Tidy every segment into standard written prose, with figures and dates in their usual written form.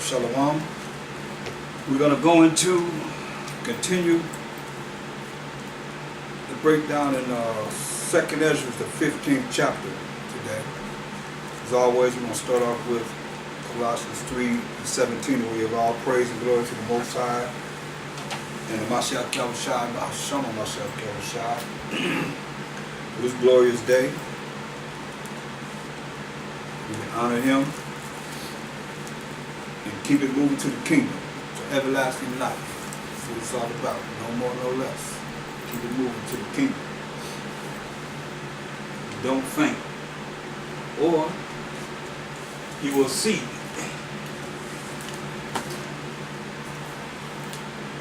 Shalom. We're going to continue the breakdown in 2nd Esdras, the 15th chapter today. As always, we're going to start off with Colossians 3:17, where we have all praise and glory to the Most High and the Mashiach Yahushua, Hashem Mashiach Yahushua, for this glorious day. We can honor Him and keep it moving to the kingdom, to everlasting life. That's what it's all about. No more, no less. Keep it moving to the kingdom. Don't faint, or you will see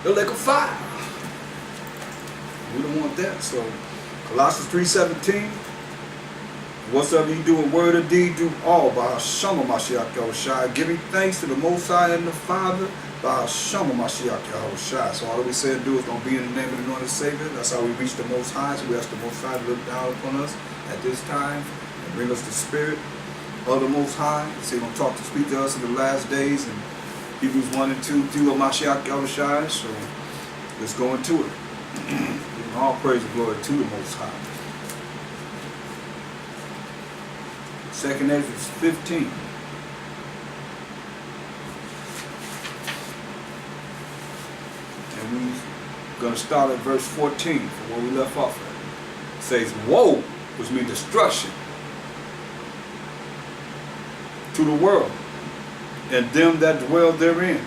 the lake of fire. We don't want that. So Colossians 3:17. Whatsoever you do in word or deed, do all by Hashem Mashiach Yahushua, giving thanks to the Most High and the Father by Hashem Mashiach Yahushua. So all that we say and do is going to be in the name of the anointed Savior. That's how we reach the Most High. So we ask the Most High to look down upon us at this time and bring us the Spirit of the Most High. So He's going to speak to us in the last days, and Hebrews 1 and 2 through Mashiach Yahushua. So let's go into it. Giving all praise and glory to the Most High. 2nd Esdras 15. And we're going to start at verse 14 from where we left off at. It says, woe, which means destruction, to the world and them that dwell therein.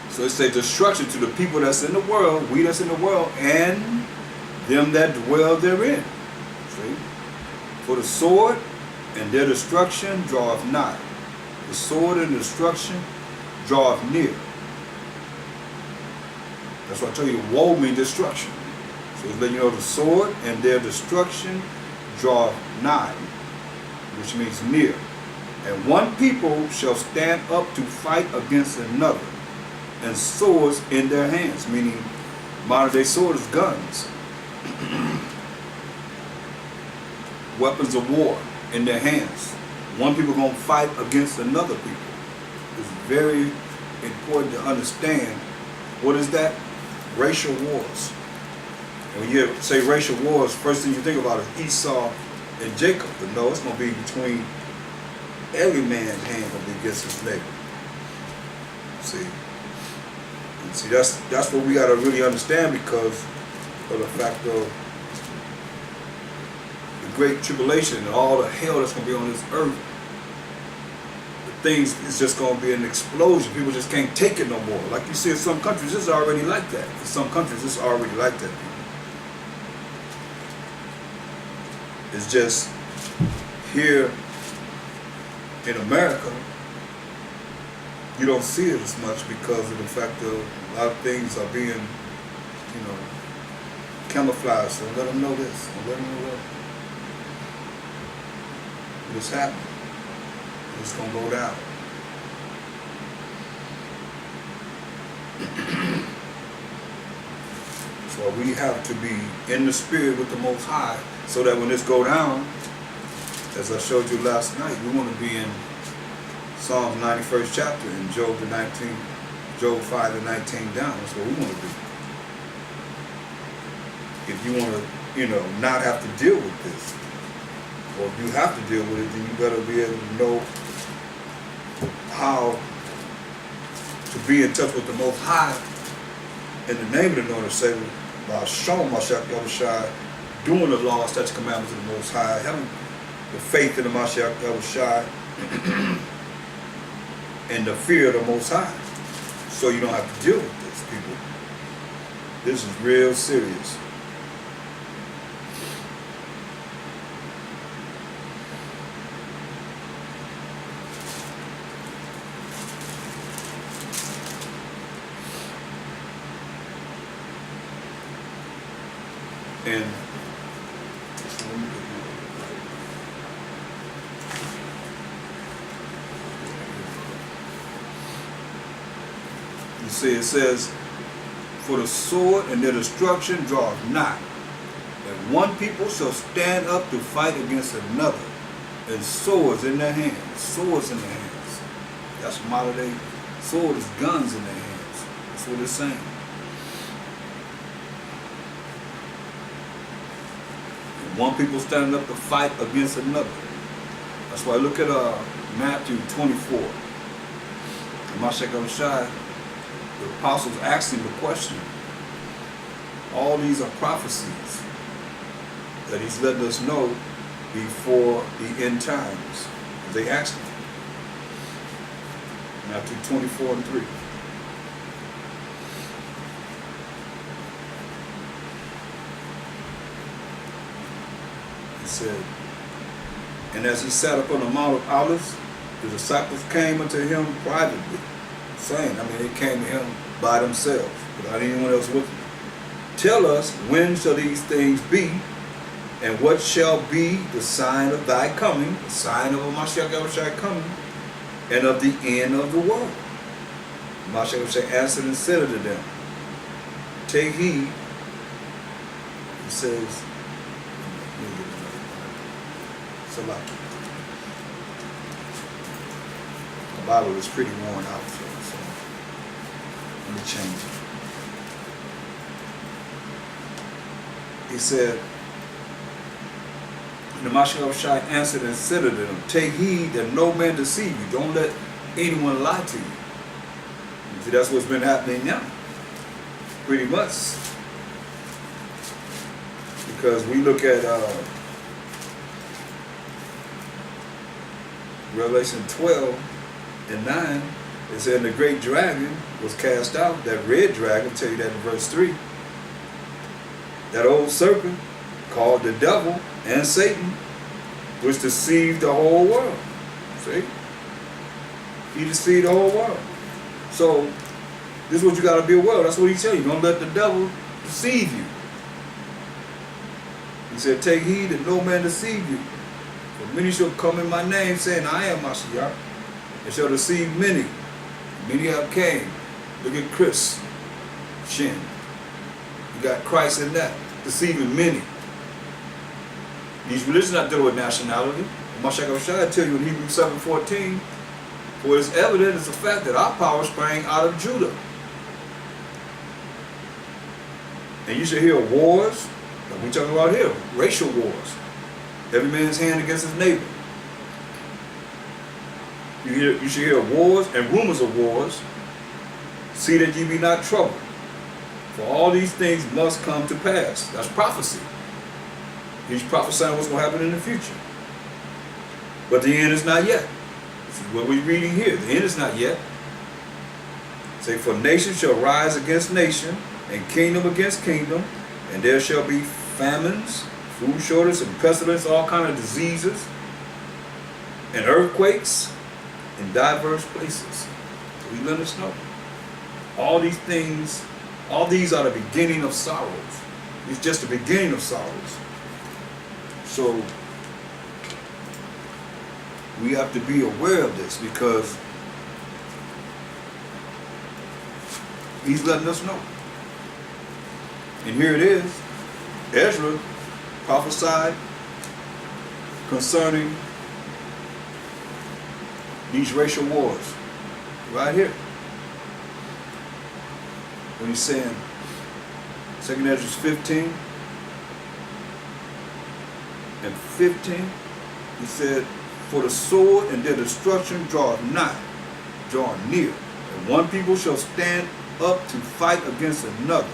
So it says destruction to the people that's in the world, we that's in the world, and them that dwell therein. See? For the sword and their destruction draweth nigh. The sword and destruction draweth near. That's why I tell you, woe means destruction. So it's letting you know the sword and their destruction draweth nigh, which means near. And one people shall stand up to fight against another, and swords in their hands, meaning modern day sword is guns. Weapons of war in their hands. One people going to fight against another people. It's very important to understand what is that? Racial wars. And when you say racial wars, first thing you think about is Esau and Jacob. But no, it's going to be between every man's hand going to be against his neighbor. See? And see, that's what we got to really understand, because of the fact of great tribulation and all the hell that's going to be on this earth. The things is just going to be an explosion. People just can't take it no more. Like you see in some countries, it's already like that. In some countries, it's already like that. It's just here in America, you don't see it as much because of the fact that a lot of things are being, camouflaged. So let them know this. Let them know that. What's happening? It's going to go down. So we have to be in the spirit with the Most High, so that when this go down, as I showed you last night, we want to be in Psalms 91st chapter and Job 5 and 19 down. That's what we want to do. If you want to, not have to deal with this, or if you have to deal with it, then you better be able to know how to be in touch with the Most High in the name of the Lord and Savior, by showing Mashiach Yahushua, doing the law, statutes, commandments of the Most High, having the faith in the Mashiach Yahushua, and the fear of the Most High, so you don't have to deal with this, people. This is real serious. And you see, it says, for the sword and their destruction draweth nigh, and one people shall stand up to fight against another, and swords in their hands. Swords in their hands. That's modern day. Sword is guns in their hands. That's what it's saying. And one people standing up to fight against another. That's why I look at Matthew 24. Mashiach, the apostles asked him the question. All these are prophecies that he's letting us know before the end times. They asked him. Matthew 24 and 3. He said, and as he sat upon the Mount of Olives, the disciples came unto him privately, saying, they came to him by themselves, without anyone else with them. Tell us, when shall these things be, and what shall be the sign of thy coming, the sign of Mashiach coming, and of the end of the world? Mashiach answered and said unto them, take heed. He says, Salaki. The Bible is pretty worn out, so let me change it. He said, and the Mashiach answered and said unto them, take heed that no man deceive you. Don't let anyone lie to you. See, that's what's been happening now. Pretty much. Because we look at Revelation 12 and 9, it said the great dragon was cast out. That red dragon, I'll tell you that in verse 3. That old serpent called the devil and Satan, which deceived the whole world. See? He deceived the whole world. So, this is what you got to be aware of. That's what he tells you. Don't let the devil deceive you. He said, take heed that no man deceive you. For many shall come in my name, saying, I am Mashiach, and shall deceive many. Many have came. Look at Chris Shin. You got Christ in that, deceiving many. These religions not dealing with nationality. Mashiach tell you in Hebrews 7:14, for it is evident as a fact that our power sprang out of Judah. And you should hear wars, like we're talking about here, racial wars. Every man's hand against his neighbor. You should hear wars and rumors of wars. See that ye be not troubled. For all these things must come to pass. That's prophecy. He's prophesying what's going to happen in the future. But the end is not yet. This is what we're reading here. The end is not yet. Say, for nation shall rise against nation, and kingdom against kingdom, and there shall be famines, food shortage, and pestilence, all kinds of diseases, and earthquakes in diverse places. So he let us know. All these things, all these are the beginning of sorrows. It's just the beginning of sorrows. So we have to be aware of this because he's letting us know. And here it is. Esdras prophesied concerning these racial wars. Right here. When he's saying, 2 Esdras 15 and 15, he said, for the sword and their destruction draweth nigh, drawing near. And one people shall stand up to fight against another,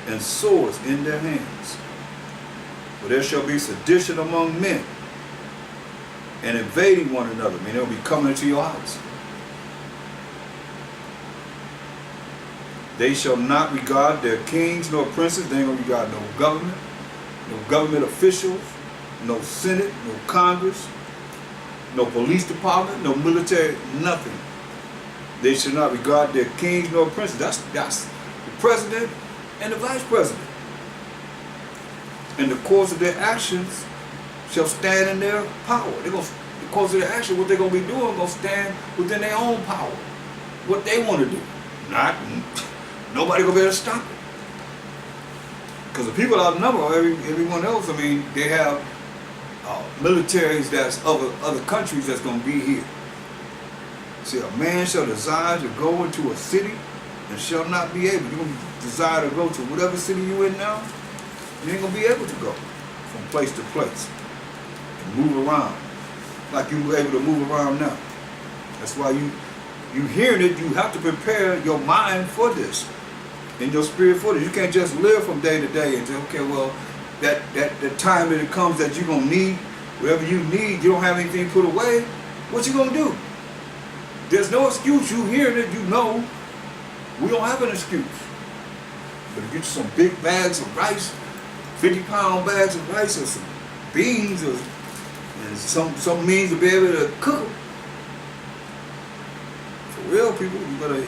and swords in their hands. For there shall be sedition among men, and invading one another. I mean, they'll be coming into your house. They shall not regard their kings nor princes. They ain't going to regard no government officials, no Senate, no Congress, no police department, no military, nothing. They shall not regard their kings nor princes. That's the president and the vice president. And the course of their actions shall stand in their power. The course of their action, what they're going to be doing, going to stand within their own power. What they want to do. Nobody going to be able to stop it. Because the people outnumber everyone else. I mean, they have militaries that's other countries that's going to be here. See, a man shall desire to go into a city and shall not be able. You're going to desire to go to whatever city you're in now, you ain't going to be able to go from place to place and move around like you were able to move around now. That's why you hearing it, you have to prepare your mind for this and your spirit for this. You can't just live from day to day and say, okay, well, that the time that it comes that you're going to need, whatever you need, you don't have anything put away, what you going to do? There's no excuse. You hearing it, you know, we don't have an excuse. But get you some big bags of rice, 50-pound bags of rice or some beans or and some means to be able to cook them. For real, people, you gotta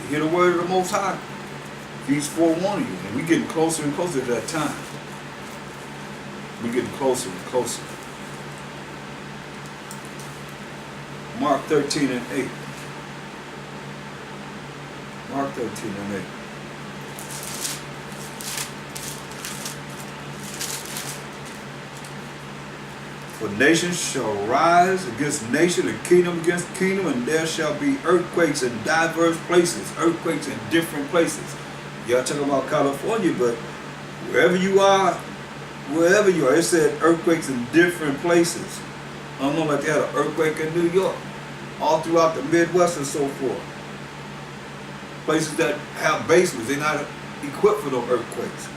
hear the word of the Most High. He's forewarning you, and we're getting closer and closer to that time. We're getting closer and closer. Mark 13 and 8. Mark 13 and 8. For nation shall rise against nation, and kingdom against kingdom, and there shall be earthquakes in diverse places. Earthquakes in different places. Y'all talking about California, but wherever you are, it said earthquakes in different places. I don't know, like they had an earthquake in New York, all throughout the Midwest and so forth. Places that have basements, they're not equipped for those earthquakes.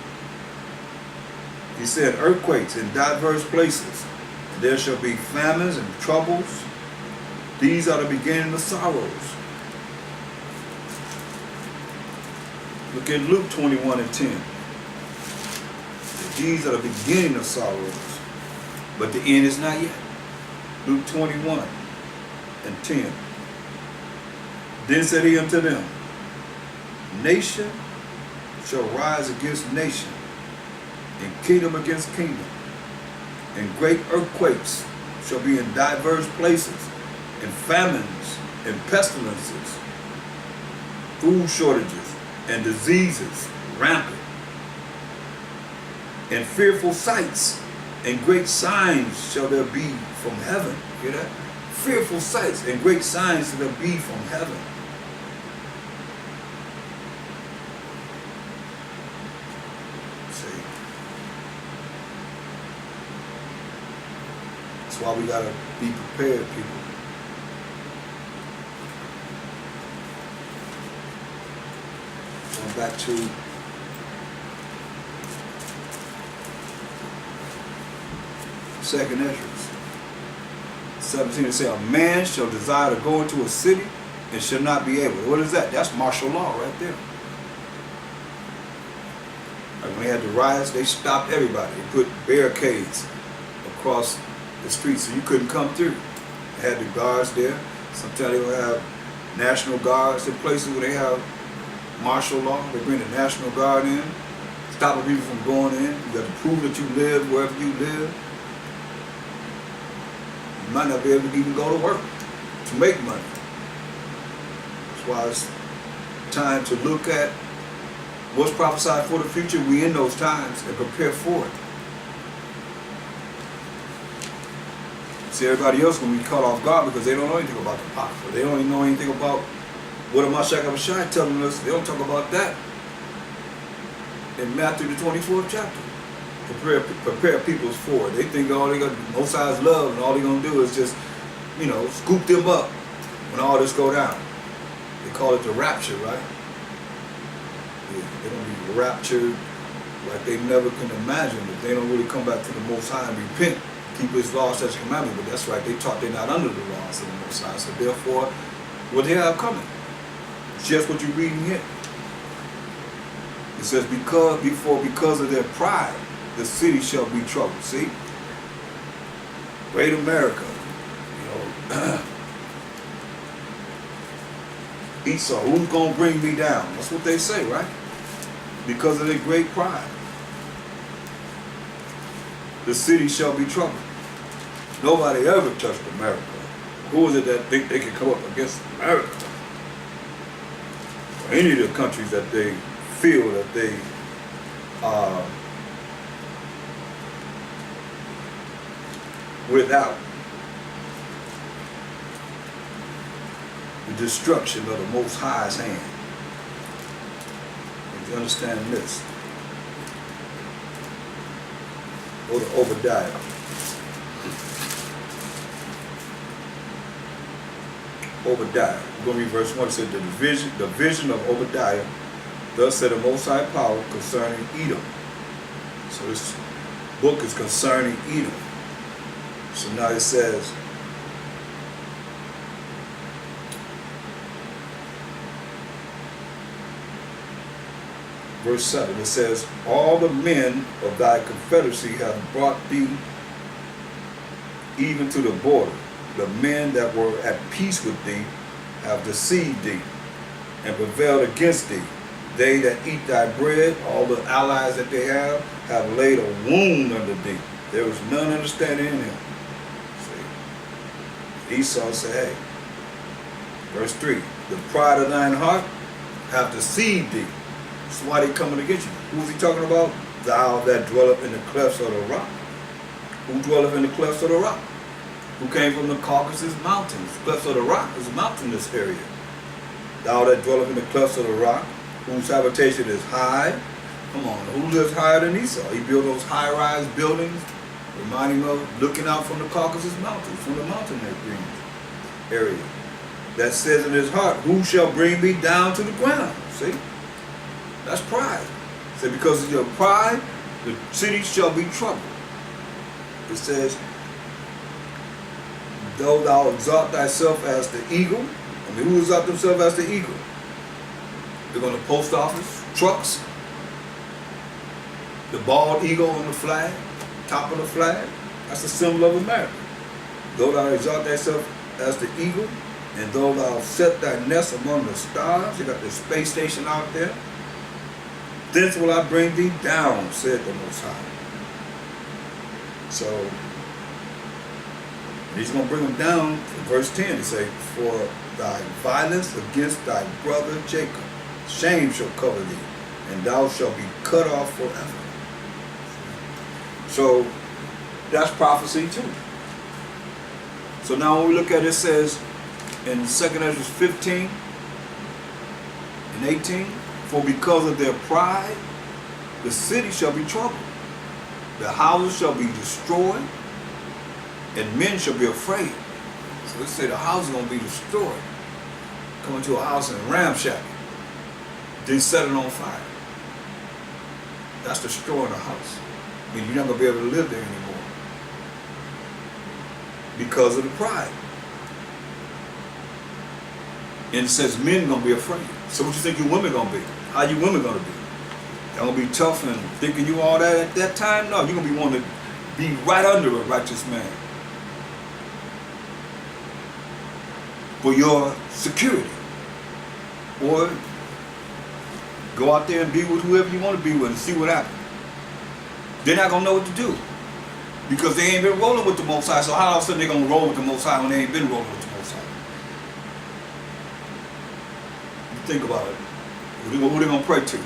He said earthquakes in diverse places. There shall be famines and troubles. These are the beginning of sorrows. Look at Luke 21 and 10. These are the beginning of sorrows, but the end is not yet. Luke 21 and 10. Then said he unto them, nation shall rise against nation, and kingdom against kingdom. And great earthquakes shall be in diverse places, and famines and pestilences, food shortages and diseases rampant, and fearful sights and great signs shall there be from heaven. Hear that? Fearful sights and great signs shall there be from heaven. That's why we gotta be prepared, people. Going back to Second Esdras 17, it says, a man shall desire to go into a city and shall not be able. What is that? That's martial law right there. Like when they had the riots, they stopped everybody. They put barricades across the streets so you couldn't come through. They had the guards there. Sometimes they will have national guards in places where they have martial law. They bring the National Guard in, stopping people from going in. You got to prove that you live wherever you live. You might not be able to even go to work to make money. That's why it's time to look at what's prophesied for the future. We in those times and prepare for it. See, everybody else going to be caught off guard because they don't know anything about the Apocrypha. They don't even know anything about what Amashak Abishai telling us. They don't talk about that in Matthew the 24th chapter. Prepare people for it. They think all they got, Most High's love, and all they're going to do is just, scoop them up when all this go down. They call it the rapture, right? Yeah, they're going to be raptured like they never can imagine if they don't really come back to the Most High and repent. Keep his laws, such commandments, but that's right, they taught they're not under the laws of the Most High. So therefore, what they have coming? It's just what you're reading here. It says, because of their pride, the city shall be troubled. See? Great America. Esau, who's gonna bring me down? That's what they say, right? Because of their great pride. The city shall be troubled. Nobody ever touched America. Who is it that think they can come up against America? Or any of the countries that they feel that they without the destruction of the Most High's hand. If you understand this, go to Obadiah. Obadiah. We're going to read verse 1. It said, the vision of Obadiah, thus said the Most High Power concerning Edom. So this book is concerning Edom. So now it says, verse 7, it says, all the men of thy confederacy have brought thee even to the border. The men that were at peace with thee have deceived thee and prevailed against thee. They that eat thy bread, all the allies that they have laid a wound under thee. There was none understanding in him. See? Esau said, hey, verse 3, the pride of thine heart have deceived thee. That's why they coming against you. Who is he talking about? Thou that dwelleth in the clefts of the rock. Who dwelleth in the clefts of the rock? Who came from the Caucasus Mountains. Clefts of the rock is a mountainous area. Thou that dwelleth in the clefts of the rock, whose habitation is high. Come on, who lives higher than Esau? He built those high-rise buildings, reminding of looking out from the Caucasus Mountains, from the mountain area. That says in his heart, who shall bring me down to the ground? See? That's pride. It said, because of your pride, the city shall be troubled. It says, though thou exalt thyself as the eagle. I mean, who exalt themselves as the eagle? They're going to post office, trucks, the bald eagle on the flag, top of the flag. That's the symbol of America. Though thou exalt thyself as the eagle, and though thou set thy nest among the stars, you got the space station out there, thence will I bring thee down, said the Most High. So, he's going to bring them down. In verse 10, he say, for thy violence against thy brother Jacob, shame shall cover thee, and thou shalt be cut off forever. So, that's prophecy too. So now when we look at it, it says in 2 Esdras 15 and 18, for because of their pride, the city shall be troubled. The houses shall be destroyed, and men shall be afraid. So let's say the house is going to be destroyed. Come into a house and ramshackle, then set it on fire. That's destroying a house. I mean, you're not going to be able to live there anymore because of the pride. And it says men going to be afraid. So what you think you women going to be? How you women going to be? They're going to be tough and thinking you all that at that time? No, you're going to be wanting to be right under a righteous man for your security. Or go out there and be with whoever you want to be with and see what happens. They're not going to know what to do because they ain't been rolling with the Most High. So how all of a sudden they're going to roll with the Most High when they ain't been rolling with the Most High? You think about it. Who they going to pray to?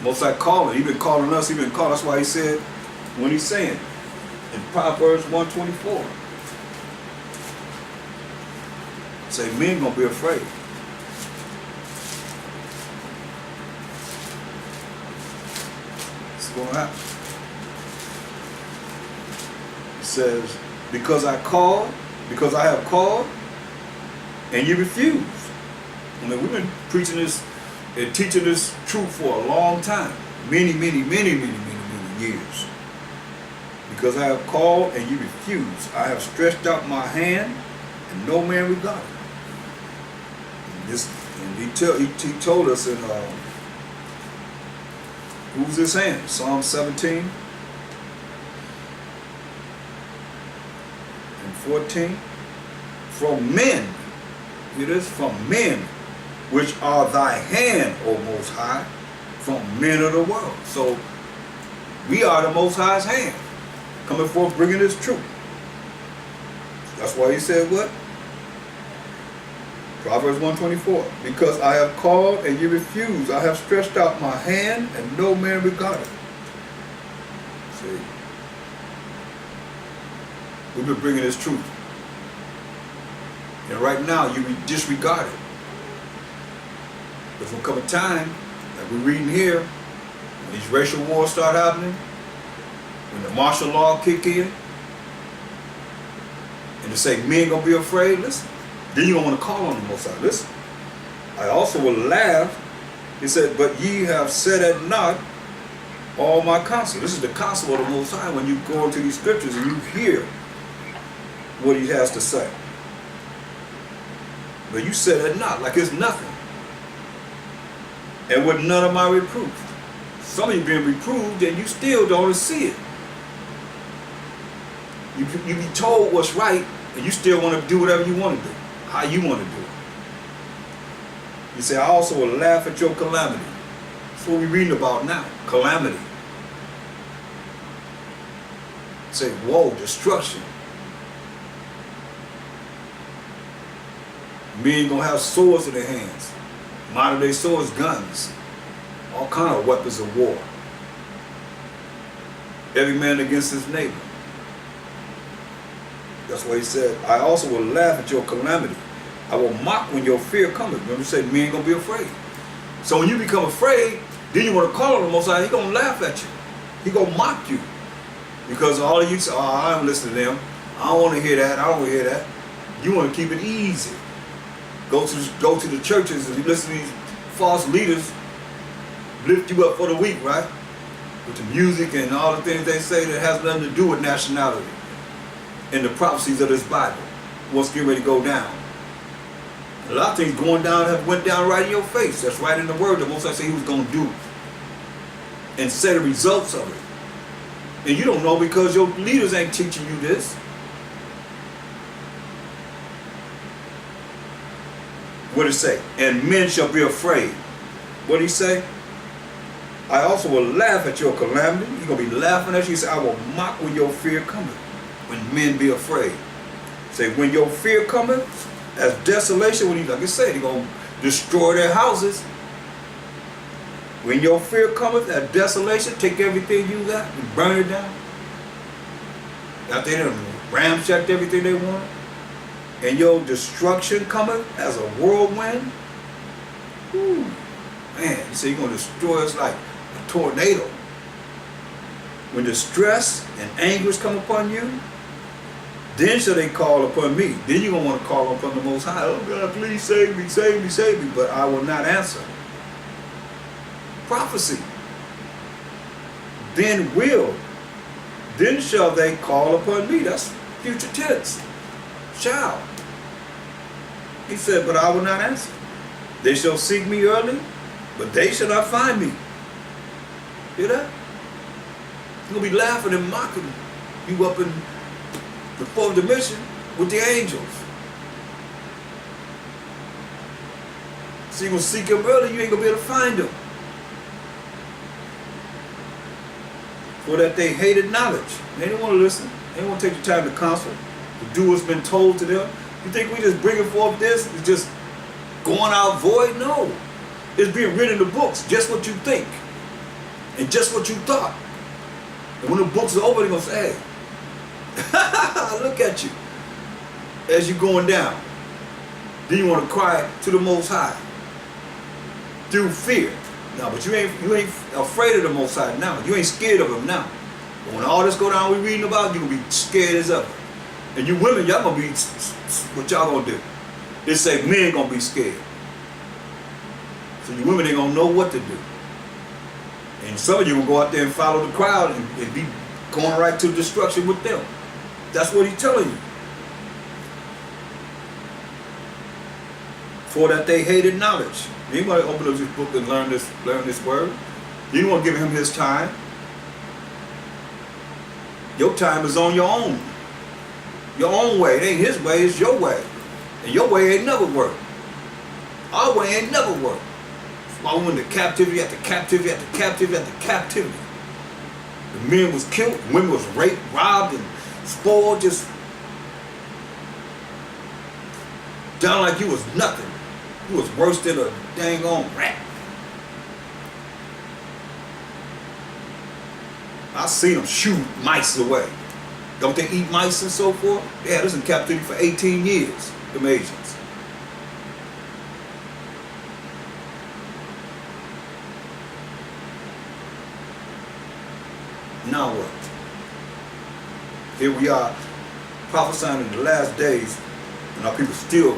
Most High calling. He been calling us. He been calling. That's why he said when he's saying in Proverbs 1:24, say men going to be afraid. It's going to happen. It says, because I have called, and you refuse. I mean, we've been preaching this and teaching this truth for a long time. Many years. Because I have called, and you refuse. I have stretched out my hand, and no man regarded. He told us in who's this hand? Psalm 17 and 14. From men, it is from men, which are thy hand, O Most High, from men of the world. So we are the Most High's hand, coming forth bringing His truth. That's why he said what? Proverbs 1:24, because I have called and you refuse, I have stretched out my hand and no man regarded. See? We've been bringing this truth. And right now, you disregard it. There's going to come a time, like we're reading here, when these racial wars start happening, when the martial law kick in, and to say men gonna be afraid, listen, then you're gonna want to call on the Most High. Listen, I also will laugh. He said, but ye have said at naught all my counsel. This is the counsel of the Most High when you go into these scriptures and you hear what he has to say. But you said at naught, like it's nothing. And with none of my reproof. Some of you being reproved and you still don't see it. You be told what's right and you still want to do whatever you want to do, how you want to do it. You say, I also will laugh at your calamity. That's what we're reading about now, calamity. Say, woe, destruction. Men gonna have swords in their hands. Modern day swords, guns, all kind of weapons of war. Every man against his neighbor. That's why he said, I also will laugh at your calamity. I will mock when your fear cometh. Remember, he said, men ain't gonna be afraid. So when you become afraid, then you want to call on the Most High, he gonna laugh at you. He gonna mock you. Because all of you say, oh, I don't listen to them. I don't want to hear that. I don't want to hear that. You want to keep it easy. Go to the churches and listen to these false leaders lift you up for the week, right? With the music and all the things they say that has nothing to do with nationality and the prophecies of this Bible. What's getting ready to go down. A lot of things going down have went down right in your face. That's right in the word. The Most High say he was going to do. And say the results of it. And you don't know because your leaders ain't teaching you this. What did it say? And men shall be afraid. What did he say? I also will laugh at your calamity. You're going to be laughing at you. He said, I will mock when your fear cometh. When men be afraid. Say, when your fear cometh, as desolation, when he, like I said, he's going to destroy their houses. When your fear cometh, as desolation, take everything you got and burn it down. After they done ramshacked everything they want. And your destruction cometh as a whirlwind. Ooh, man, you say you're going to destroy us like a tornado. When distress and anguish come upon you, then shall they call upon me. Then you're going to want to call upon the Most High. Oh God, please save me, save me, save me. But I will not answer. Prophecy. Then shall they call upon me. That's future tense. Shall. He said, but I will not answer. They shall seek me early, but they shall not find me. Hear that? You're going to be laughing and mocking you up in the fourth dimension with the angels. So you're going to seek him early, you ain't going to be able to find him. For that they hated knowledge. They didn't want to listen. They didn't want to take the time to counsel, to do what's been told to them. You think we just bringing forth this? It's just going out void? No. It's being written in the books, just what you think. And just what you thought. And when the books are over, they're going to say, hey, look at you. As you're going down. Then you want to cry to the Most High. Through fear. No, but you ain't afraid of the Most High now. You ain't scared of him now. But when all this go down we're reading about, you're going to be scared as ever. And you women, y'all going to be, what y'all going to do? They say men going to be scared. So you women ain't going to know what to do. And some of you will go out there and follow the crowd and be going right to destruction with them. That's what he's telling you. For that they hated knowledge. Anybody open up this book and learn this word? You don't want to give him his time. Your time is on your own. Your own way. It ain't his way, it's your way. And your way ain't never worked. Our way ain't never worked. That's why we went to captivity after captivity after captivity after captivity. The men was killed, women was raped, robbed, and spoiled, just down like you was nothing. You was worse than a dang on rat. I seen them shoot mice away. Don't they eat mice and so forth? They had us in captivity for 18 years, them Asians. Now what? Here we are prophesying in the last days, and our people still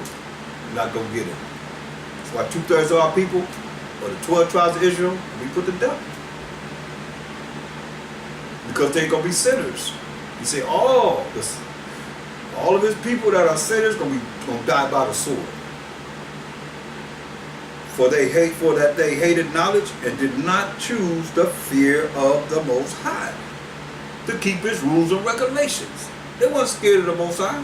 not gonna get it. That's why 2/3 of our people, or the 12 tribes of Israel, we put to death. Because they're gonna be sinners. You say, all of his people that are sinners gonna die by the sword. For that they hated knowledge and did not choose the fear of the Most High, to keep his rules and regulations. They weren't scared of the Most High.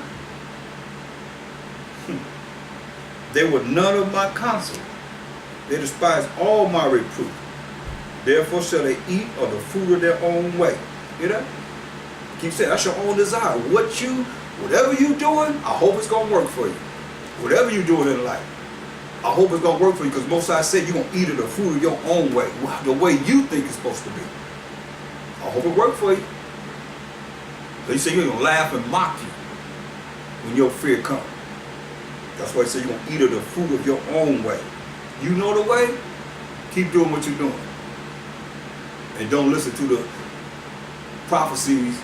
They were none of my counsel. They despised all my reproof. Therefore shall they eat of the fruit of their own way. You know? Keep saying, that's your own desire. Whatever you doing, I hope it's going to work for you. Whatever you doing in life, I hope it's going to work for you, because Most High said you're going to eat of the fruit of your own way, the way you think it's supposed to be. I hope it worked for you. But he said you're going to laugh and mock you when your fear comes. That's why he said you're going to eat of the fruit of your own way. You know the way? Keep doing what you're doing. And don't listen to the prophecies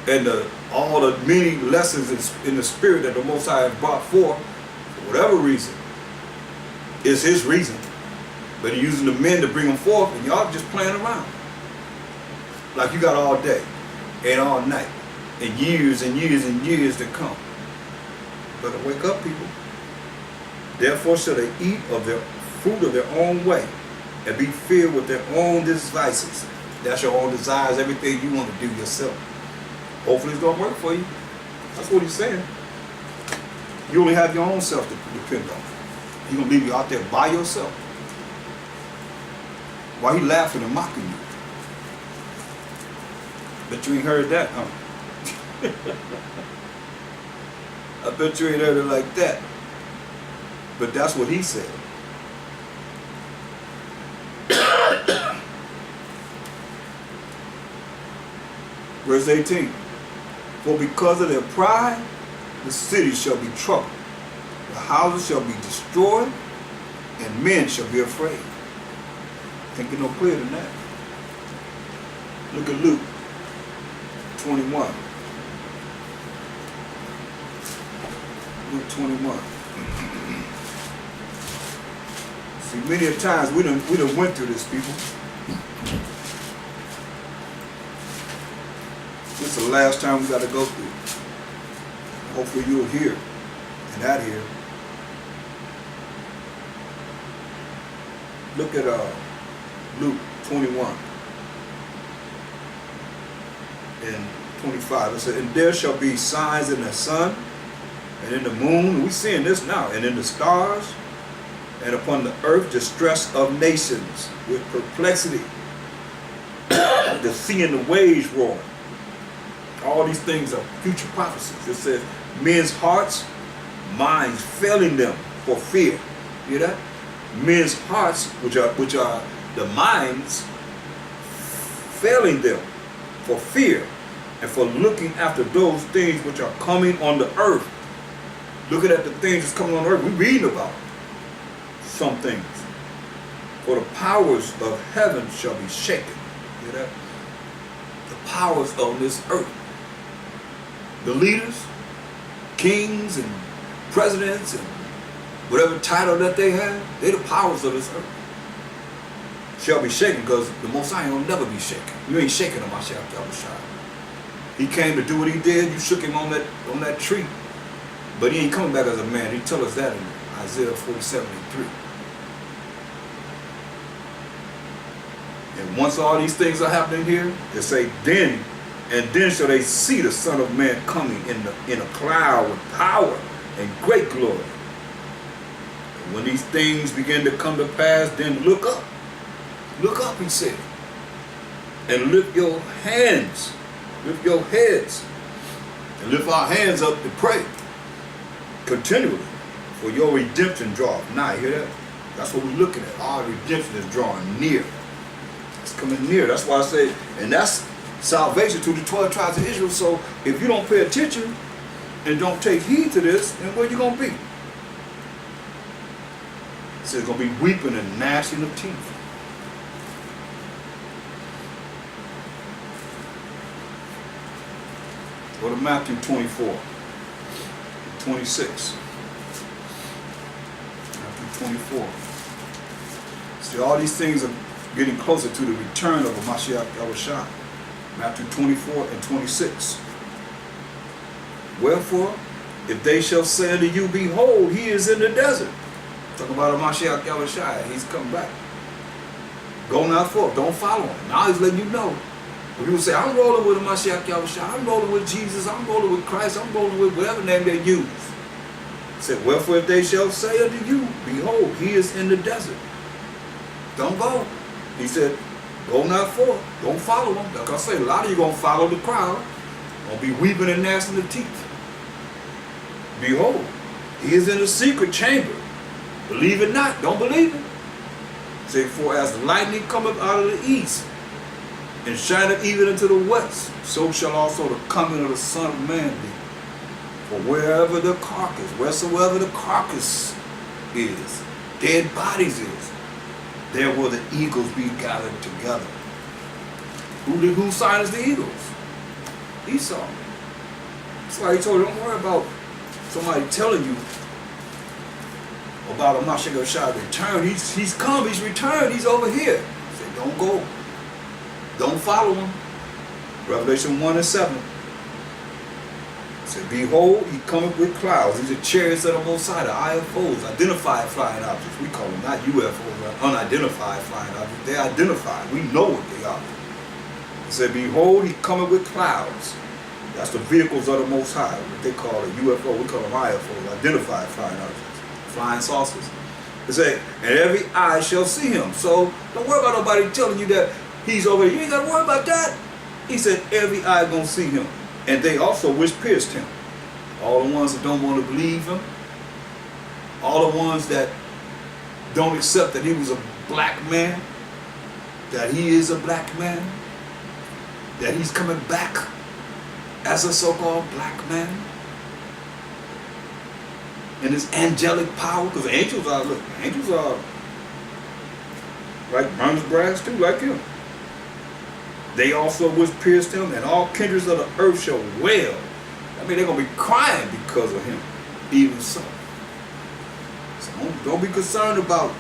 and all the many lessons in the spirit that the Most High has brought forth for whatever reason. It's his reason. But he's using the men to bring them forth, and y'all just playing around. Like you got all day and all night and years and years and years to come. Better wake up, people. Therefore shall they eat of their fruit of their own way and be filled with their own devices. That's your own desires, everything you want to do yourself. Hopefully it's going to work for you. That's what he's saying. You only have your own self to depend on. He's going to leave you out there by yourself. Why he laughing and mocking you? Bet you ain't heard that, huh? I bet you ain't heard it like that. But that's what he said. Verse 18. For because of their pride, the city shall be troubled. The houses shall be destroyed, and men shall be afraid. Can't get no clearer than that. Look at Luke 21. Luke 21. See, many a times we done went through this, people. This is the last time we got to go through. Hopefully you'll hear and not hear. Look at Luke 21 and 25. It said, and there shall be signs in the sun and in the moon. We're seeing this now. And in the stars, and upon the earth distress of nations with perplexity, the sea and the waves roaring. All these things are future prophecies. It says men's hearts, minds failing them for fear. You hear that? Men's hearts, which are the minds, failing them for fear and for looking after those things which are coming on the earth. Looking at the things that's coming on the earth. We're reading about some things. For the powers of heaven shall be shaken. You hear that? The powers of this earth. The leaders, kings and presidents and whatever title that they have, they're the powers of this earth. Shall be shaken, because the Most High will never be shaken. You ain't shaking him, Mashiach. He came to do what he did. You shook him on that tree. But he ain't coming back as a man. He tell us that in Isaiah 47:3. And once all these things are happening here, they say, then shall they see the Son of Man coming in a cloud with power and great glory. And when these things begin to come to pass, then look up. Look up, he said. And lift your hands, lift your heads, and lift our hands up to pray continually, for your redemption draweth nigh. You hear that? That's what we're looking at. Our redemption is drawing near. It's coming near. That's why I say, and that's salvation to the 12 tribes of Israel. So if you don't pay attention and don't take heed to this, then where you going to be? So it's going to be weeping and gnashing of teeth. Go to Matthew 24, 26. Matthew 24. See, all these things are getting closer to the return of a Mashiach Yahushua. Matthew 24 and 26. Wherefore, if they shall say unto you, behold, he is in the desert. Talking about a Mashiach Yahushua, he's come back. Go not forth, don't follow him. Now he's letting you know. When people say, I'm rolling with a Mashiach Yahushua, I'm rolling with Jesus, I'm rolling with Christ, I'm rolling with whatever name they use. He said, wherefore if they shall say unto you, behold, he is in the desert. Don't go. He said, go not forth, don't follow him. Like I say, a lot of you going to follow the crowd, going to be weeping and gnashing the teeth. Behold, he is in the secret chamber. Believe it not, don't believe it. Say, for as the lightning cometh out of the east, and shineth even into the west, so shall also the coming of the Son of Man be. For wherever the carcass, wheresoever the carcass is, dead bodies is, there will the eagles be gathered together. Who silenced the eagles? Esau. That's why he told you, don't worry about somebody telling you about a Mashiach return. He's come, he's returned, he's over here. He said, don't go. Don't follow him. Revelation 1 and 7. It said, behold, he cometh with clouds. These are chariots of the Most High, the IFOs, identified flying objects. We call them not UFOs, unidentified flying objects. They're identified. We know what they are. It said, behold, he cometh with clouds. That's the vehicles of the Most High, what they call a UFO. We call them IFOs, identified flying objects, flying saucers. It said, and every eye shall see him. So don't worry about nobody telling you that he's over here. You ain't got to worry about that. He said, every eye gonna see him. And they also which pierced him. All the ones that don't want to believe him. All the ones that don't accept that he was a black man. That he is a black man. That he's coming back as a so-called black man. In his angelic power. Because angels are, look, angels are like bronze brass too, like him. They also which pierced him, and all kindreds of the earth shall wail. I mean, they're going to be crying because of him. Even so. So don't be concerned about,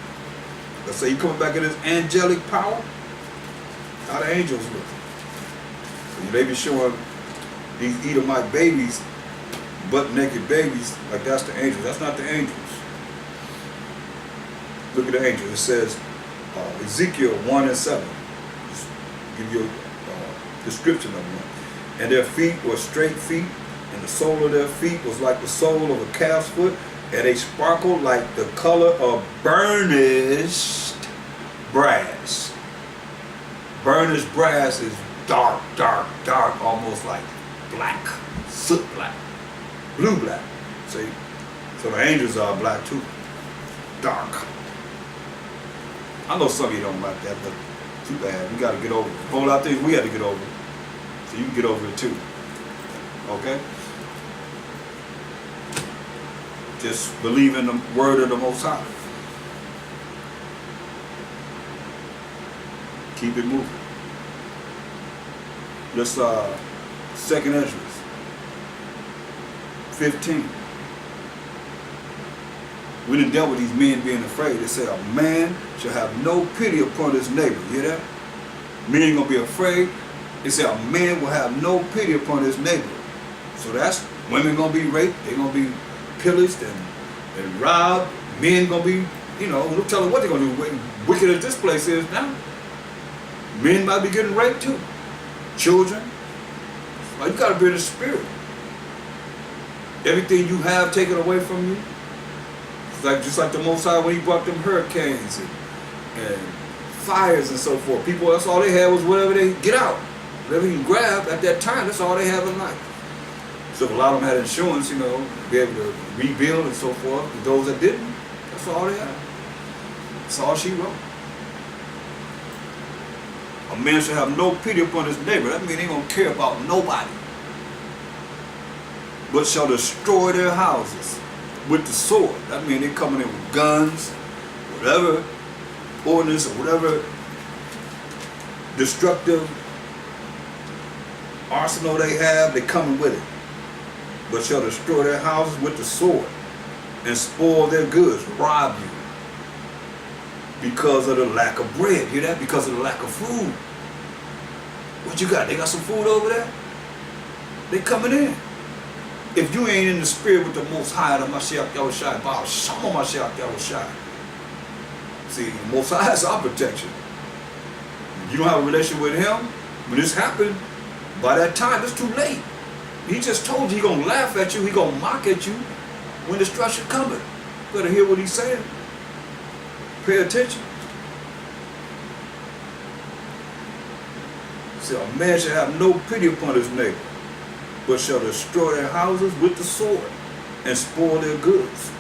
let's say, he coming back in his angelic power. How the angels look. So they be showing these Edomite babies, butt-naked babies, like that's the angels. That's not the angels. Look at the angels. It says, Ezekiel 1 and 7. Just give you a description of them. And their feet were straight feet, and the sole of their feet was like the sole of a calf's foot, and they sparkled like the color of burnished brass. Burnished brass is dark, dark, dark, almost like black, soot black, blue black. See? So the angels are black too. Dark. I know some of you don't like that, but too bad. We got to get over it. A whole lot of things we got to get over. So you can get over it too. Okay? Just believe in the word of the Most High. Keep it moving. Let's, second Esdras 15. We done dealt with these men being afraid. They say a man shall have no pity upon his neighbor. You hear that? Men ain't gonna be afraid. They say a man will have no pity upon his neighbor. So that's women gonna be raped. They gonna be pillaged and robbed. Men gonna be, you know, look, tell them what they're gonna do. Wicked as this place is now. Men might be getting raped too. Children. Well, you gotta be in the spirit. Everything you have taken away from you. Like just like the Most High when he brought them hurricanes and fires and so forth. People, that's all they had was whatever they get out. Whatever you can grab at that time, that's all they have in life. So if a lot of them had insurance, you know, be able to rebuild and so forth. But those that didn't, that's all they had. That's all she wrote. A man shall have no pity upon his neighbor. That means they don't care about nobody. But shall destroy their houses with the sword. That means they coming in with guns, whatever ordinance or whatever destructive arsenal they have, they coming with it. But shall destroy their houses with the sword and spoil their goods, rob you. Because of the lack of bread. Hear that? Because of the lack of food. What you got? They got some food over there? They coming in. If you ain't in the spirit with the Most High, the Mashiach Yahushua, Baal Shama Mashiach Yahushua. See, the Most High is our protection. If you don't have a relationship with Him, when this happened, by that time, it's too late. He just told you He's going to laugh at you, He's going to mock at you when destruction coming. You better hear what He's saying. Pay attention. See, a man shall have no pity upon his neighbor, but shall destroy their houses with the sword and spoil their goods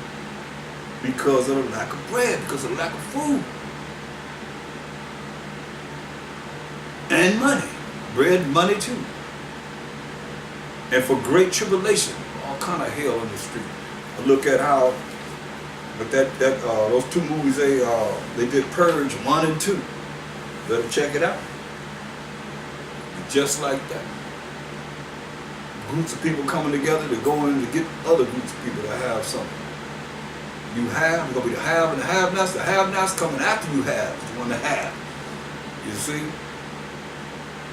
because of the lack of bread, because of the lack of food. And money. Bread, money too. And for great tribulation, all kind of hell in the street. I look at how, but those two movies they did Purge 1 and 2. Better check it out. Just like that. Groups of people coming together to go in to get other groups of people to have something. You have, it's going to be the have and the have-nots. The have-nots coming after you have, the one to have. You see?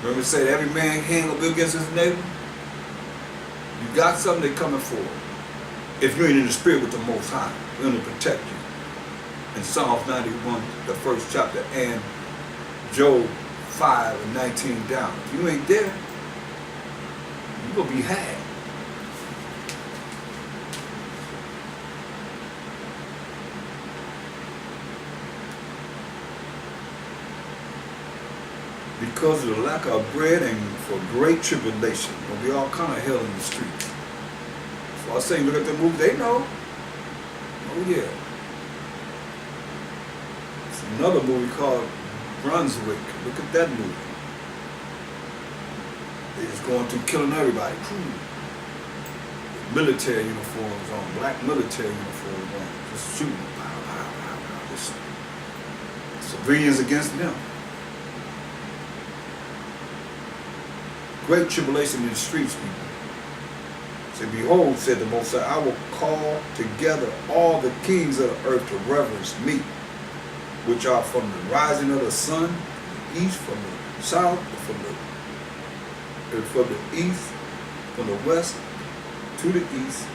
Remember it said every man can't go be against his neighbor? You got something they coming for. If you ain't in the spirit with the Most High, we're going to protect you. In Psalms 91, the first chapter, and Job 5 and 19 down. If you ain't there, you're going to be had. Because of the lack of bread and for great tribulation. There'll be all kind of hell in the streets. So I say, look at the movie, they know. Oh yeah. It's another movie called Brunswick. Look at that movie. They're just going through killing everybody. Military uniforms on, black military uniforms on, just shooting. Pow, pow, pow, pow. Just civilians against them. Great tribulation in the streets, people. Say, behold, said the Most High, I will call together all the kings of the earth to reverence me, which are from the rising of the sun, the east, from the south, from the east, from the west to the east,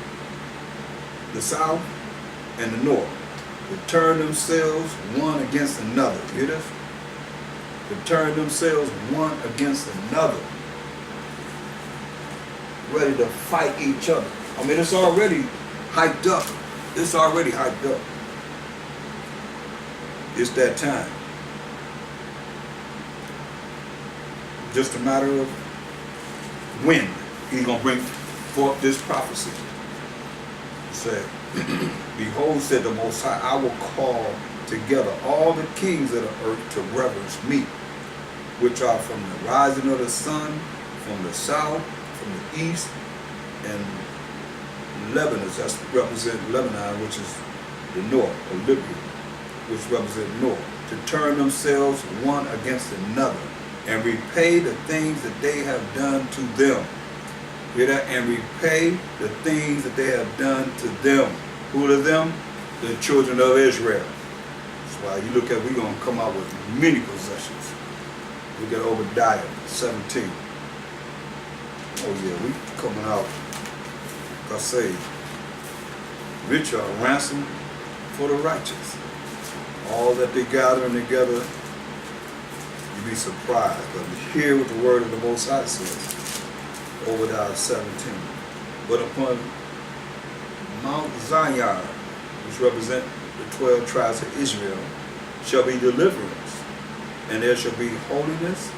the south, and the north, to turn themselves one against another. You hear this? To turn themselves one against another, ready to fight each other. I mean, it's already hyped up. It's already hyped up. It's that time. Just a matter of when He's going to bring forth this prophecy. He said, behold, said the Most High, I will call together all the kings of the earth to reverence me, which are from the rising of the sun, from the south, from the east, and Lebanon, that's represent Lebanon, which is the north, or Libya, which represent north, to turn themselves one against another, and repay the things that they have done to them. Hear that? And repay the things that they have done to them. Who are them? The children of Israel. That's why you look at, we're going to come out with many possessions. Look at Obadiah 17. Oh yeah, we coming out, like I say, rich are ransom for the righteous. All that they gathering together, you'd be surprised. But hear what the word of the Most High says. Obadiah 17. But upon Mount Zion, which represent the 12 tribes of Israel, shall be deliverance, and there shall be holiness,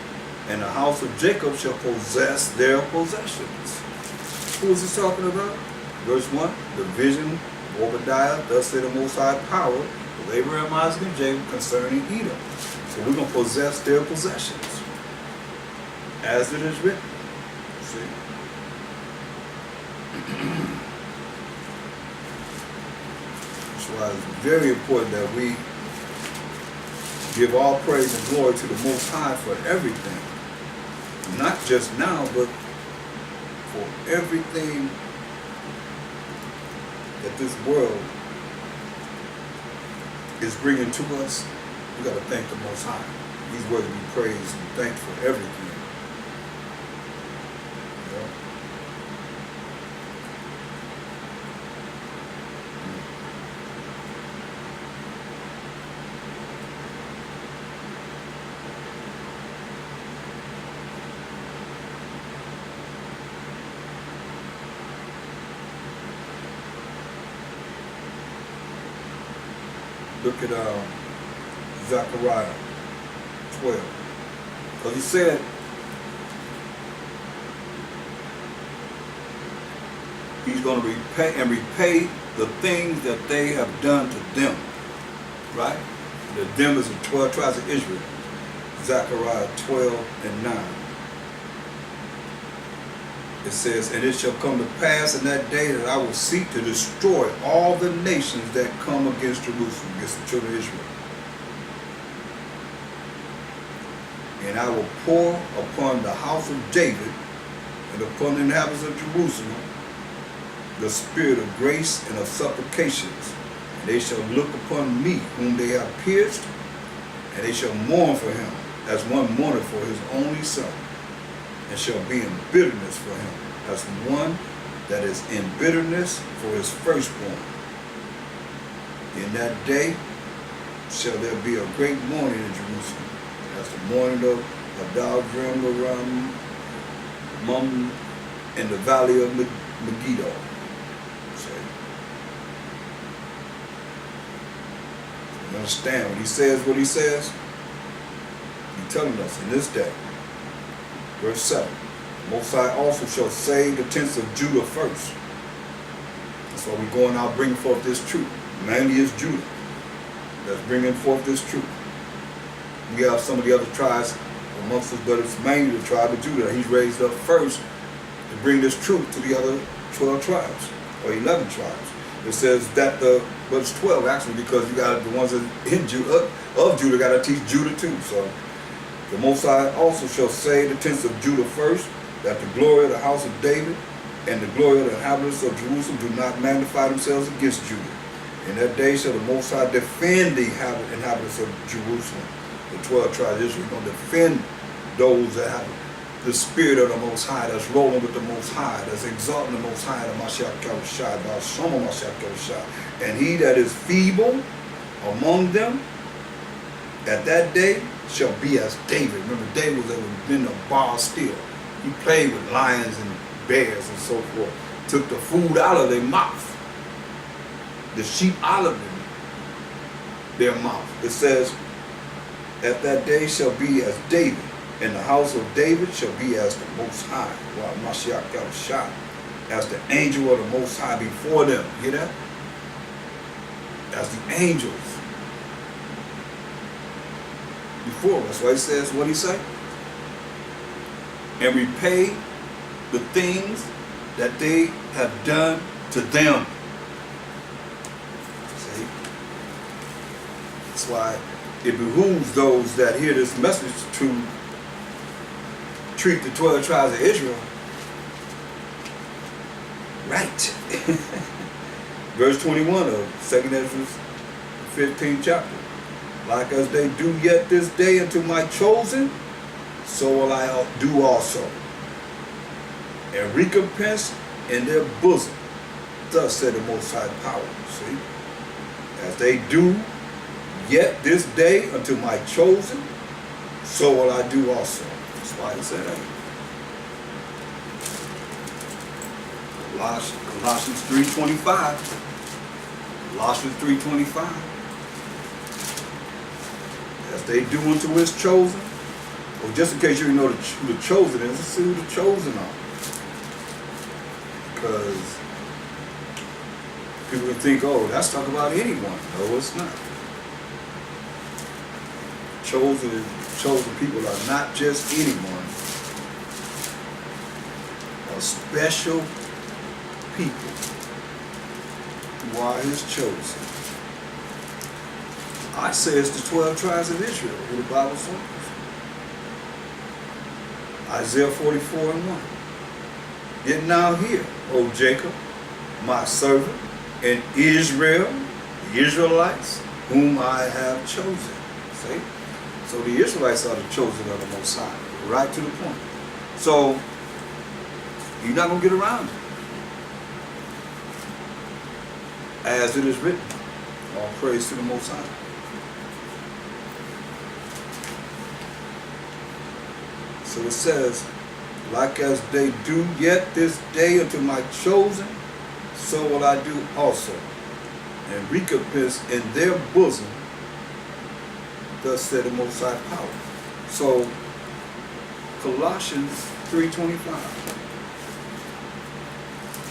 and the house of Jacob shall possess their possessions. Who is he talking about? Verse 1, the vision of Obadiah, thus say the Most High power of Abraham, Isaac, and Jacob concerning Edom. So we're going to possess their possessions. as it is written. See? That's why it's very important that we give all praise and glory to the Most High for everything. Not just now, but for everything that this world is bringing to us. We got to thank the Most High. He's worthy to be praised and thanked for everything. You know? Look at Zechariah 12. Because he said, he's going to repay the things that they have done to them. Right? The them is the 12 tribes of Israel. Zechariah 12 and 9. It says, and it shall come to pass in that day that I will seek to destroy all the nations that come against Jerusalem, against the children of Israel. And I will pour upon the house of David and upon the inhabitants of Jerusalem the spirit of grace and of supplications. And they shall look upon me whom they have pierced, and they shall mourn for him as one mourneth for his only son, and shall be in bitterness for him as one that is in bitterness for his firstborn. In that day shall there be a great mourning in Jerusalem, as the mourning of Adal Mum in the valley of Megiddo. You understand when he says what he says? He's telling us in this day. Verse 7, Most High also shall save the tents of Judah first. That's why we're going out bringing forth this truth. Mainly it's Judah that's bringing forth this truth. We have some of the other tribes amongst us, but it's mainly the tribe of Judah. He's raised up first to bring this truth to the other 12 tribes, or 11 tribes. It says that but it's 12 actually, because you got the ones that in Judah, of Judah, got to teach Judah too. So the Most High also shall save the tents of Judah first, that the glory of the house of David and the glory of the inhabitants of Jerusalem do not magnify themselves against Judah. In that day shall the Most High defend the inhabitants of Jerusalem. The 12 tribes of Israel are going to defend those that have the spirit of the Most High, that's rolling with the Most High, that's exalting the Most High, the Mashiach Kadoshai, the Shama Mashiach Kadoshai. And he that is feeble among them at that day shall be as David. Remember, David was in a bar still. He played with lions and bears and so forth. Took the food out of their mouth. The sheep out of their mouth. It says, at that day shall be as David, and the house of David shall be as the Most High, while Mashiach Yahushua, as the angel of the Most High before them. You hear that? As the angels before. That's why he says what he say. And repay the things that they have done to them. See? That's why it behooves those that hear this message to treat the 12 tribes of Israel right. Verse 21 of 2nd Esdras 15th chapter. Like as they do yet this day unto my chosen, so will I do also. And recompense in their bosom. Thus said the Most High Power. See? As they do yet this day unto my chosen, so will I do also. That's why he said that. Colossians 3:25. Colossians 3:25. As they do unto his chosen. Well, just in case you know who the chosen is, let's see who the chosen are. Because people can think, oh, that's talking about anyone. No, it's not. Chosen people are not just anyone. a special people who are his chosen. I say it's the 12 tribes of Israel who the Bible says. Isaiah 44:1. Yet now hear, O Jacob, my servant, and Israel, the Israelites, whom I have chosen. See? So the Israelites are the chosen of the Most High. Right to the point. So you're not going to get around it. As it is written, all praise to the Most High. So it says, like as they do yet this day unto my chosen, so will I do also, and recompense in their bosom, thus said the Most High power. So Colossians 3:25.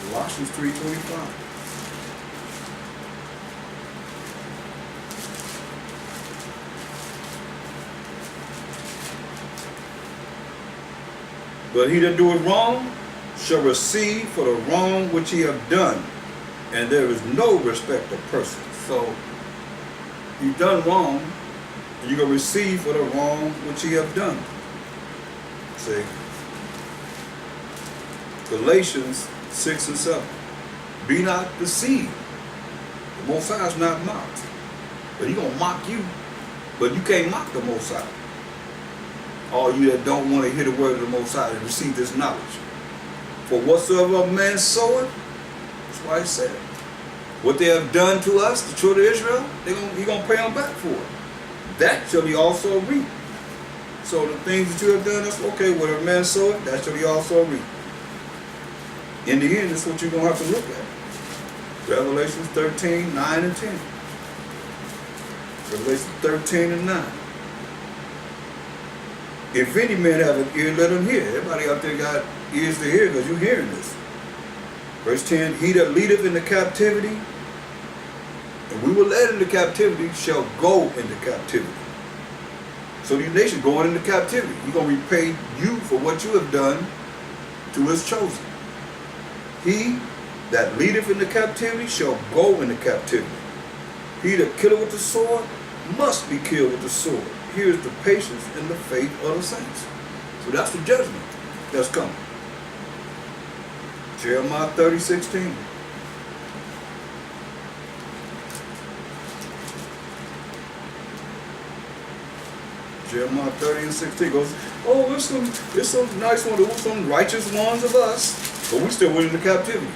Colossians 3:25. But he that doeth wrong shall receive for the wrong which he hath done, and there is no respect of persons. So you've done wrong, and you're going to receive for the wrong which he hath done. See? Galatians 6:7. Be not deceived. The Most High is not mocked. But he's going to mock you. But you can't mock the Most High. All you that don't want to hear the word of the Most High and receive this knowledge. For whatsoever a man soweth, that's why he said, what they have done to us, the children of Israel, he's going to pay them back for it. That shall he also reap. So the things that you have done, that's okay. Whatever man soweth, that shall he also reap. In the end, that's what you're going to have to look at. Revelations 13:9 and 10. Revelation 13:9. If any man have an ear, let him hear. Everybody out there got ears to hear because you're hearing this. Verse 10, he that leadeth into captivity, and we were led into captivity, shall go into captivity. So these nations going into captivity. He's going to repay you for what you have done to his chosen. He that leadeth into captivity shall go into captivity. He that killeth with the sword must be killed with the sword. Here is the patience and the faith of the saints. So that's the judgment that's coming. Jeremiah 30:16. Jeremiah 30:16 goes, oh, there's some nice ones, there's some righteous ones of us, but we still went into captivity.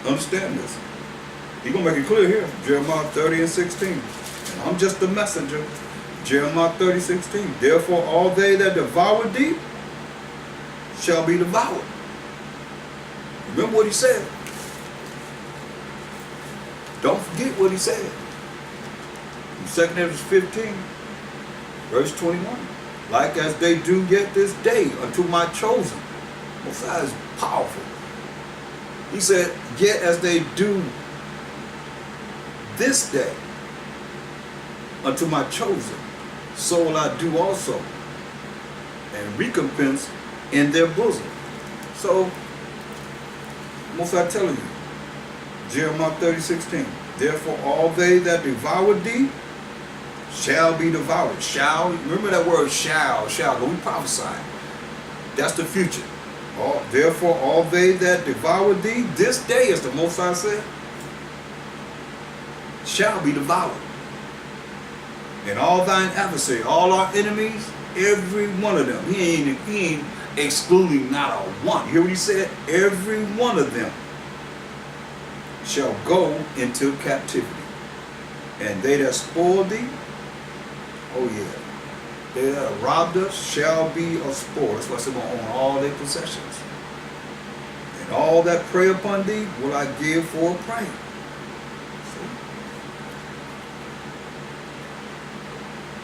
Understand this. He's going to make it clear here. Jeremiah 30:16. I'm just the messenger. Jeremiah 30:16. Therefore all they that devour thee shall be devoured. Remember what he said. Don't forget what he said. In 2 Esdras 15, verse 21. Like as they do yet this day unto my chosen. Most High is powerful. He said, yet as they do this day unto my chosen, so will I do also, and recompense in their bosom. So, most I telling you, Jeremiah 30:16. Therefore all they that devour thee shall be devoured. Shall, remember that word shall, but we prophesy. That's the future. Therefore all they that devour thee this day, as the Most High said, shall be devoured. And all thine adversary, all our enemies, every one of them. He ain't excluding not a one. You hear what he said? Every one of them shall go into captivity. And they that spoil thee, oh yeah, they that have robbed us shall be a spoil. That's why I said we're going to own all their possessions. And all that prey upon thee will I give for a prey.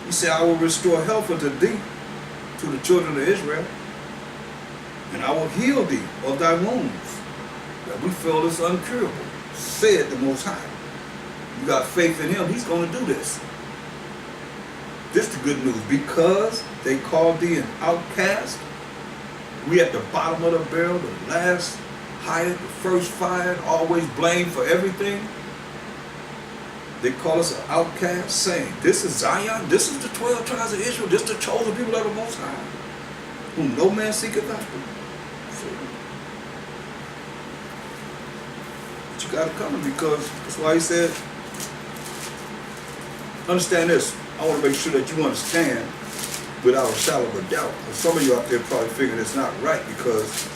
He said, I will restore health unto thee, to the children of Israel, and I will heal thee of thy wounds, that we feel this uncurable, said the Most High. You got faith in him, he's going to do this. This is the good news. Because they called thee an outcast We at the bottom of the barrel, the last hired, the first fired, always blamed for everything. They call us an outcast, saying, this is Zion, this is the 12 tribes of Israel, this is the chosen people of the Most High, whom no man seeketh after. So, but you got to come because that's why he said, understand this. I want to make sure that you understand without a shadow of a doubt. And some of you out there probably figuring it's not right because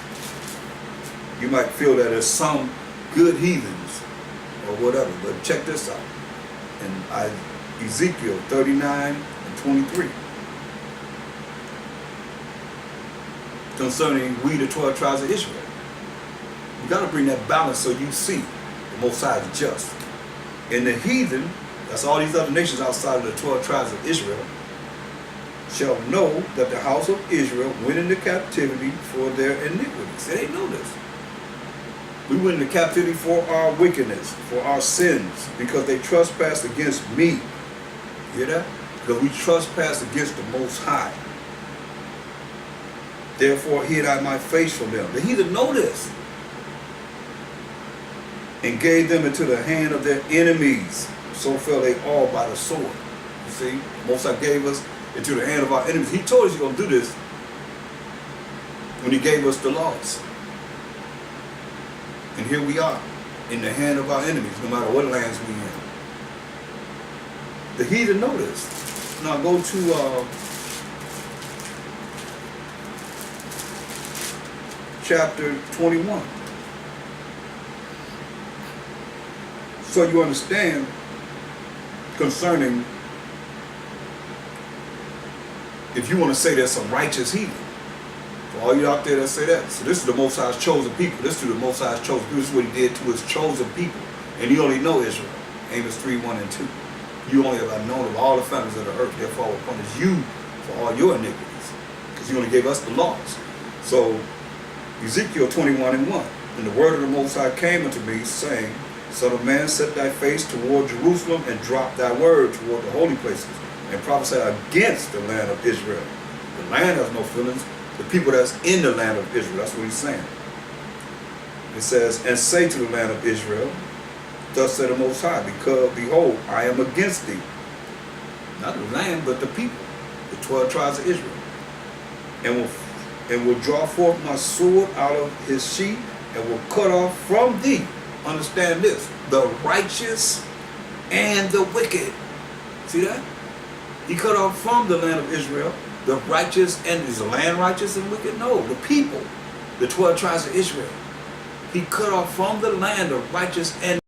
you might feel that there's some good heathens or whatever. But check this out. In Ezekiel 39 and 23. Concerning we the 12 tribes of Israel. You got to bring that balance so you see the Most High is just. In the heathen, that's all these other nations outside of the 12 tribes of Israel, shall know that the house of Israel went into captivity for their iniquities. They didn't know this. We went into captivity for our wickedness, for our sins, because they trespassed against me. You hear that? Because we trespassed against the Most High. Therefore hid I my face from them. The heathen know this. And gave them into the hand of their enemies. So fell they all by the sword. You see, Most High gave us into the hand of our enemies. He told us he's going to do this when he gave us the laws. And here we are, in the hand of our enemies, no matter what lands we in. The heathen know this. Now go to chapter 21. So you understand concerning, if you want to say there's some righteous heathen. For all you out there that say that. So this is the Most High's chosen people. This is the Most High's chosen people. This is what he did to his chosen people. And you only know Israel. Amos 3, 1 and 2. You only have known of all the families of the earth. Therefore I will punish you for all your iniquities. Because you only gave us the laws. So Ezekiel 21 and 1. And the word of the Most High came unto me, saying, Son of man, set thy face toward Jerusalem, and drop thy word toward the holy places, and prophesy against the land of Israel. The land has no feelings. The people that's in the land of Israel. That's what he's saying. It says, and say to the land of Israel, thus said the Most High, because behold, I am against thee. Not the land, but the people, the 12 tribes of Israel. And will draw forth my sword out of his sheath, and will cut off from thee. Understand this, the righteous and the wicked. See that? He cut off from the land of Israel the righteous, and is the land righteous and wicked? No, the people, the 12 tribes of Israel. He cut off from the land the righteous and